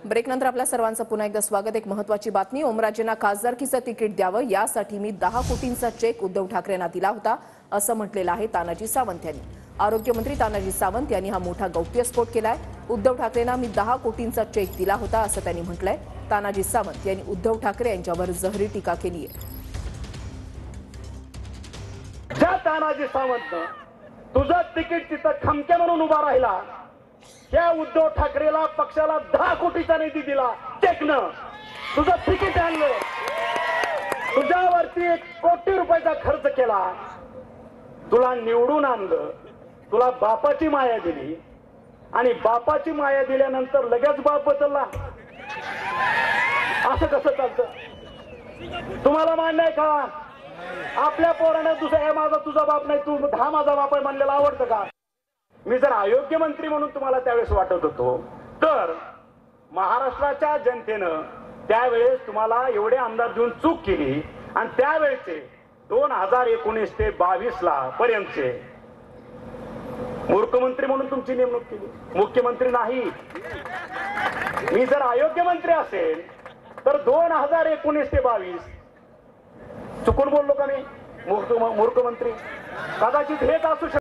Break नंतर आपल्या सर्वांचं पुन्हा एकदा स्वागत। एक महत्त्वाची बातमी, ओमराजेंना खासदारकीचं तिकीट द्यावं यासाठी मी 10 कोटींचा चेक उद्धव ठाकरेंना दिला होता असं म्हटलेलं आहे तानाजी सावंत यांनी। आरोग्यमंत्री तानाजी सावंत यांनी हा मोठा गौप्यस्फोट केलाय। उद्धव ठाकरेंना मी 10 कोटींचा चेक दिला होता असं त्यांनी म्हटलंय। तानाजी सावंत यांनी उद्धव ठाकरे यांच्यावर जहरी टीका केली आहे। ज्या तानाजी सावंत तुझं तिकीट तिथं खमक्या म्हणून उभा राहिला, त्या उद्धव ठाकरेला पक्षाला 10 कोटीचा निधी दिला, चेकनं तुझं तिकीट आणलं, तुझ्यावरती 1 कोटी रुपयाचा खर्च केला, तुला निवडून आणलं, तुला बापाची माया दिली आणि बापाची माया दिल्यानंतर लगेच बाप बदलला, असं कसं चालतं? तुम्हाला मान्य आहे का? आपल्या पोरानं दुसरा माझा तुझा बाप नाही, तू 10 माझा बाप आहे म्हणलेला आवडतं का? मी जर आरोग्य मंत्री म्हणून तुम्हाला त्यावेळेस वाटत होतो, तर महाराष्ट्राच्या जनतेनं त्यावेळेस तुम्हाला एवढे आमदार देऊन चूक केली आणि त्यावेळेचे 2019 ते 22 पर्यंतचे मूर्खमंत्री म्हणून तुमची नेमणूक केली, मुख्यमंत्री नाही। मी जर आरोग्य मंत्री असेल तर 2019 ते 22 चुकून बोललो का मी? मूर्खमंत्री कदाचित हेच असू शकते।